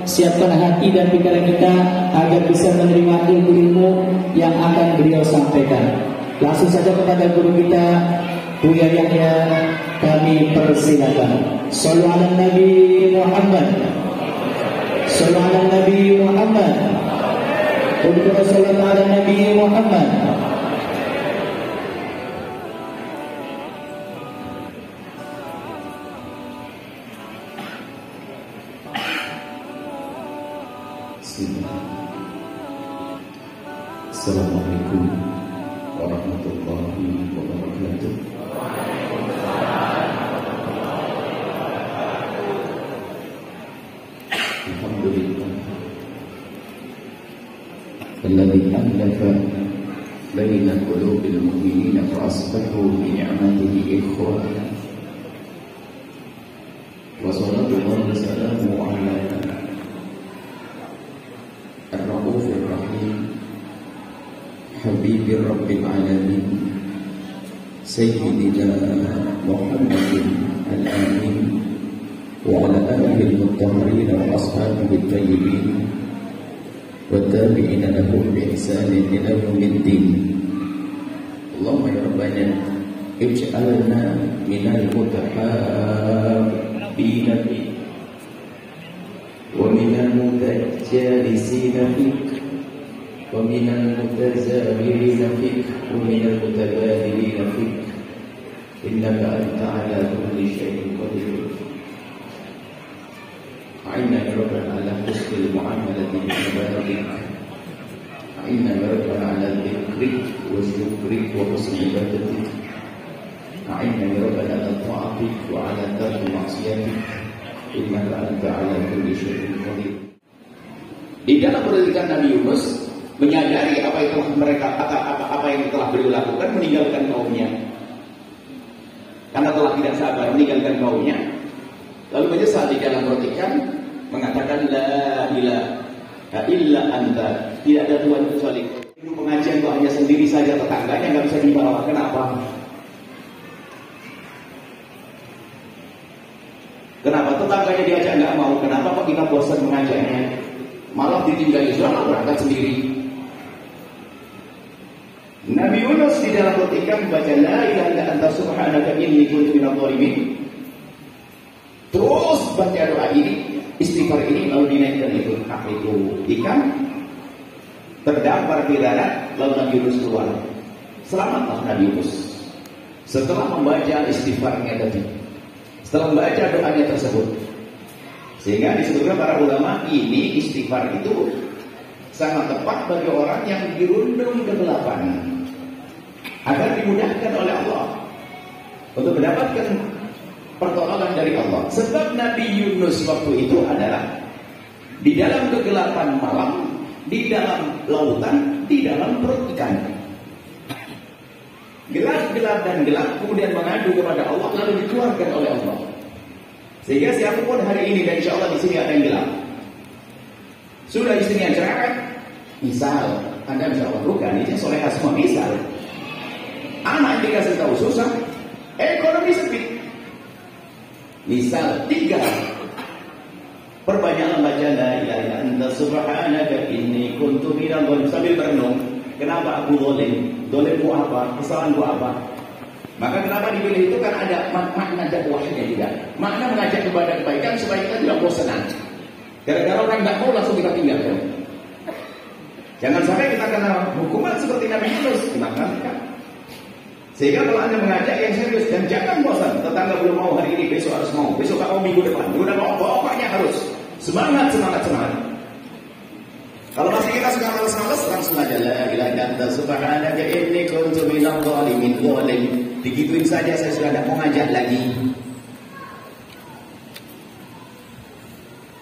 Siapkan hati dan pikiran kita agar bisa menerima ilmu yang akan beliau sampaikan. Langsung saja kepada guru kita, Buya Yahya, kami persilakan. Shallu ala Nabi Muhammad. Shallu ala Nabi Muhammad. Qul sallallahu ala Nabi Muhammad. Assalamualaikum warahmatullahi wabarakatuh. Alhamdulillah alladzi alafa baina qulubil mu'minina fa asbahu bi ni'matihi ikhwana. Wa sallallahu wa sallamu ala ar-raufir rahim Habibir Rabbil Alamin Sayyidina Muhammadin Al-Amin wa ala alihi al-mutahharin wa ashabihi al-tayyibin wa tabi'ina lahum bi ihsanin ila yaumiddin. Allahumma ya Rabbana ij'alna minal mutahabbina wa minal mutajalisina fik ومن المتزاورين فيك ومن المتبادلين فيك إنك أنت على كل شيء قدير. أعنا يا ربنا على حسن المعاملة بعبادك. أعنا يا ربنا على ذكرك وشكرك وحسن عبادتك. أعنا يا ربنا على طاعتك وعلى ترك معصيتك إنك أنت على كل شيء قدير. Di dalam pendidikan Nabi Yunus menyadari apa yang telah beliau lakukan, meninggalkan kaumnya karena telah tidak sabar, meninggalkan kaumnya, lalu menyesal di dalam pertikaian, mengatakan la ilaha illa anta, tidak ada Tuhan kecuali Kau. Itu pengajian itu hanya sendiri saja, tetangganya nggak bisa dibawa. Kenapa? Tetangganya diajak nggak mau. Kenapa kok kita bosan mengajaknya? Malah ditinggali, sudah berangkat sendiri. Nabi Yunus di dalam pertikaian membaca la ilaha illa anta subhanaka inni kuntu minadh dhalimin. Terus baca doa ini, istighfar ini, lalu dinaikkan itu ikan terdampar di darat, lalu Nabi Yunus keluar. Selamatlah Nabi Yunus setelah membaca istighfarnya tadi, setelah membaca doanya tersebut. Sehingga disebutkan para ulama, ini istighfar itu sangat tepat bagi orang yang dirundung kegelapan, agar dimudahkan oleh Allah untuk mendapatkan pertolongan dari Allah. Sebab Nabi Yunus waktu itu adalah di dalam kegelapan malam, di dalam lautan, di dalam perut ikan. Gelap dan gelap, kemudian mengadu kepada Allah, lalu dikeluarkan oleh Allah. Sehingga siapapun hari ini, dan insya Allah di sini ada yang gelap, sudah istrinya cerewet, misal Anda bisa Allah bukan, ini soleha semua, misal anak dikasih tahu susah, ekonomi sempit, misal 3, perbanyaklah baca la ilaha illa anta subhanaka inni kuntu minadh dhalimin, sambil merenung, kenapa aku zalim? Zalimku apa? Kesalahanku apa? Maka kenapa dipilih itu? Karena ada makna dakwahnya juga. Makna mengajak kepada kebaikan supaya kita tidak bosan. Gara-gara orang nggak mau langsung kita tinggalkan. Jangan sampai kita kena hukuman seperti Nabi Yunus dimakan. Sehingga kalau Anda mengajak yang serius dan jangan bosan. Tetangga belum mau hari ini, besok harus mau. Besok tak mau minggu depan. Udah mau, pokoknya harus semangat. Kalau masih kita suka malas-malas, langsung aja la ilaha illa anta subhanaka inni kuntu minadh dhalimin. Digituin saja, saya sudah tidak mau ngajak lagi.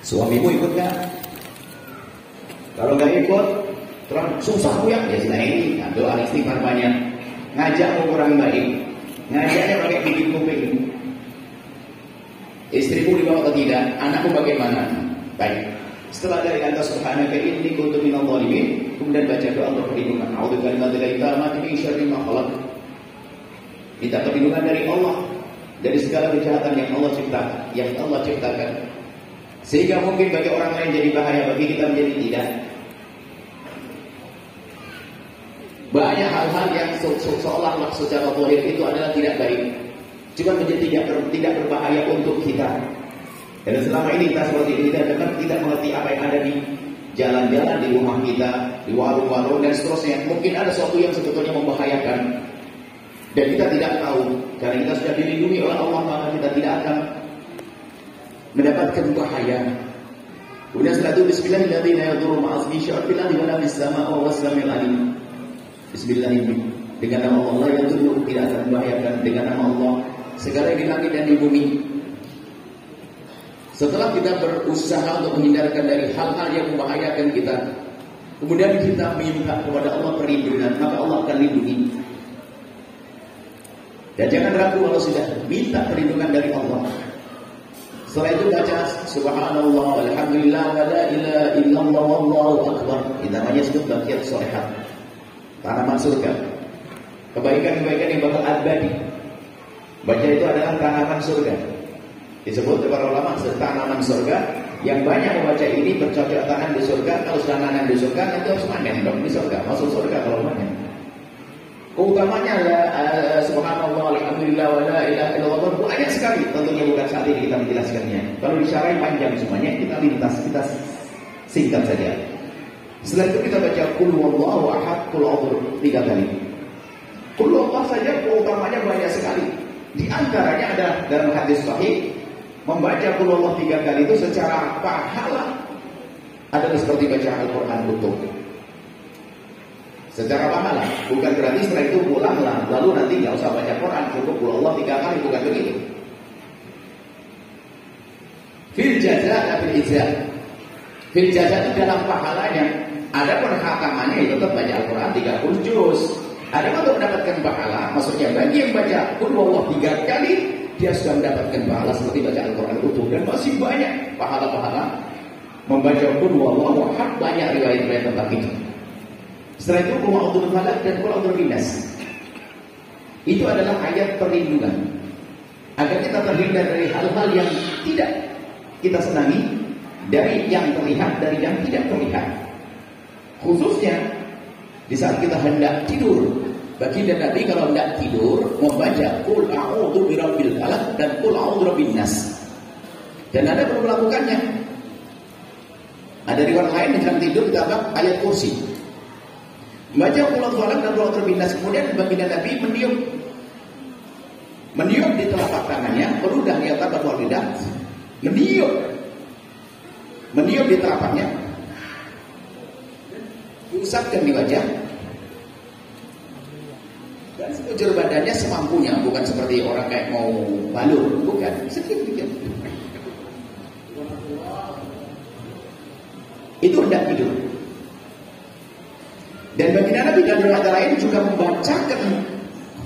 Suamimu ikut gak? Kalau nggak ikut, terus susah ya sudah ini. Nah, doa istighfar banyak. Ngajak orang baik, ngajaknya pakai bikin kuping. Istrimu dibawa atau tidak? Anakmu bagaimana? Baik. Setelah dari anta subhanaka inni kuntu minadh dhalimin, kemudian baca doa untuk perlindungan. A'udzu bikalimatillahi tammati min syarri ma khalaq. Minta perlindungan dari Allah dari segala kejahatan yang Allah ciptakan. Sehingga mungkin bagi orang lain jadi bahaya, bagi kita menjadi tidak. Banyak hal-hal yang seolah-olah secara zahir itu adalah tidak baik, cuma menjadi tidak berbahaya untuk kita. Dan selama ini kita seperti ini tidak mengerti apa yang ada di jalan-jalan, di rumah kita, di warung-warung dan seterusnya. Mungkin ada sesuatu yang sebetulnya membahayakan dan kita tidak tahu. Karena kita sudah dilindungi oleh Allah, maka kita tidak akan mendapatkan bahaya. Kemudian setelah itu bismillahirrahmanirrahim, la yadurru ma'asmi syai'un fil ardi wa la fis samaa'i wa huwas samiul 'alim. Bismillahirrahmanirrahim. Dengan nama Allah yang dulu tidak akan membahayakan. Dengan nama Allah segala yang di langit dan di bumi. Setelah kita berusaha untuk menghindarkan dari hal-hal yang membahayakan kita, kemudian kita minta kepada Allah perlindungan, maka Allah akan lindungi. Dan jangan ragu kalau sudah minta perlindungan dari Allah. Setelah itu baca subhanallah walhamdulillah wa la ilaha illallah wallahu akbar. Itu namanya sebut baqiyat shalihat. Tanaman surga. Kebaikan-kebaikan yang bakal abadi. Baca itu adalah tanaman surga. Disebut para ulama tanaman surga. Yang banyak membaca ini bercocok tanam di surga. Kalau sudah nanam di surga, nanti harus panen dong di surga. Masuk surga kalau panen. Keutamanya subhanallah alhamdulillah wa la ilaha illallah banyak sekali. Tentunya bukan saat ini kita menjelaskannya. Kalau disyarahi panjang semuanya, kita lintas, kita singkat saja. Setelah itu kita baca qul huwallahu ahad, qul a'udzu 3 kali. Qul huwallahu saja keutamanya banyak sekali. Di antaranya ada dalam hadis sahih membaca qul huwallahu 3 kali itu secara pahala adalah seperti baca Al-Qur'an utuh. Secara pahala, bukan berarti setelah itu pulanglah, lalu nanti nggak usah baca Quran, cukup qul huwallahu 3 kali, bukan begitu. Fil jaza dan fil ijza. Fil jaza itu dalam pahalanya, ada pun hakamannya itu tetap baca Al-Quran 30 juz. Ada untuk mendapatkan pahala, maksudnya bagi yang baca qul huwallahu 3 kali, dia sudah mendapatkan pahala seperti baca Al-Quran utuh. Dan masih banyak pahala-pahala membaca qul huwallahu ahad, banyak riwayat-riwayat tentang itu. Setelah itu qul a'udzu falaq dan qul a'udzu binnas. Itu adalah ayat perlindungan agar kita terhindar dari hal-hal yang tidak kita senangi, dari yang terlihat, dari yang tidak terlihat. Khususnya di saat kita hendak tidur. Baginda Nabi kalau hendak tidur membaca qul a'udzu birabbil falaq dan qul a'udzu birabbin nas. Dan Anda perlu melakukannya. Ada riwayat lain menjelang tidur ditambah ayat kursi. Baca qul a'udzu falaq dan qul a'udzu birabbin nas. Kemudian baginda Nabi meniup di telapak tangannya, peludah di atas batu lidah, meniup di telapaknya, diusapkan di wajah, dan sekujur badannya semampunya, bukan seperti orang kayak mau balur, bukan, sedikit. Itu hendak tidur. Dan baginda Nabi dan riwayat lain juga membacakan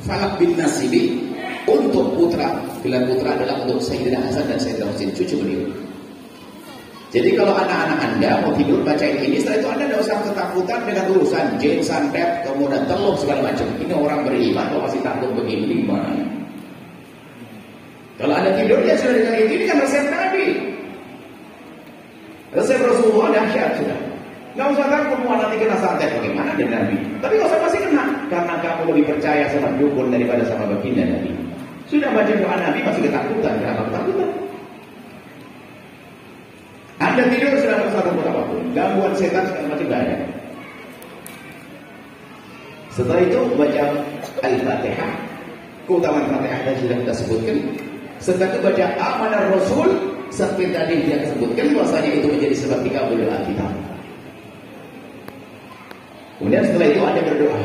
Falaq bin Nas ini untuk putra. Gelar putra adalah untuk Sayyidina Hasan dan Sayyidina Husain, cucu beliau. Jadi kalau anak-anak Anda mau tidur bacain ini, setelah itu Anda tidak usah ketakutan dengan urusan jin, santet, kemudian telur segala macam. Ini orang beriman kalau masih takut begini gimana? Kalau Anda tidur ya sudah dengan ini kan resep Nabi. Resep Rasulullah dahsyat sudah. Nggak usah takut mau nanti kena santet bagaimana dengan Nabi. Tapi nggak usah pasti kena. karena kamu lebih percaya sama dukun daripada sama baginda Nabi. Sudah baca doa Nabi masih ketakutan, kenapa ketakutan? Anda tidur sudah bersatu apapun, gangguan setan segala macam gak ada. Setelah itu baca Al-Fatihah, keutamaan Fatihah tadi sudah kita sebutkan. Setelah itu baca Amanar Rasul, seperti tadi dia sebutkan bahwasanya itu menjadi sebab dikabul doa kita. Kemudian setelah itu Anda berdoa.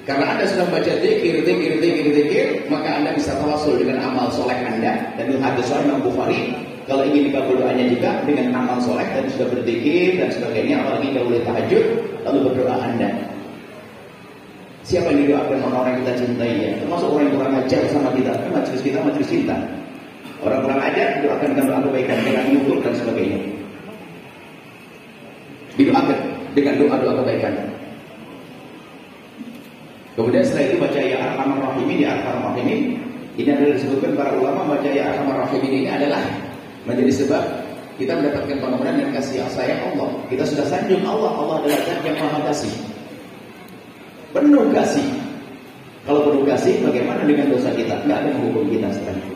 Karena Anda sudah baca zikir, maka Anda bisa tawasul dengan amal soleh Anda. Dan di hadis Sahih Imam Bukhari, kalau ingin dikabul doanya juga dengan amal soleh dan sudah berzikir dan sebagainya, apalagi kalau boleh tahajud, lalu berdoa Anda. Siapa yang didoakan orang-orang yang kita cintai ya? Termasuk orang yang kurang ajar sama kita. Kan majelis kita majelis cinta. Orang kurang ajar didoakan dengan doa kebaikan, dengan nyukur dan sebagainya. Didoakan dengan doa-doa kebaikan. Kemudian setelah itu baca ya Arhamar Rahimin, ya Arhamar Rahimin. Ini adalah disebutkan para ulama, baca ya Arhamar Rahimin ini adalah menjadi sebab kita mendapatkan pengampunan dan kasih sayang Allah. Kita sudah sanjung Allah, Allah adalah Zat yang Maha Kasih. Penuh kasih. Kalau penuh kasih, bagaimana dengan dosa kita? Tidak ada yang menghukum kita sekarang.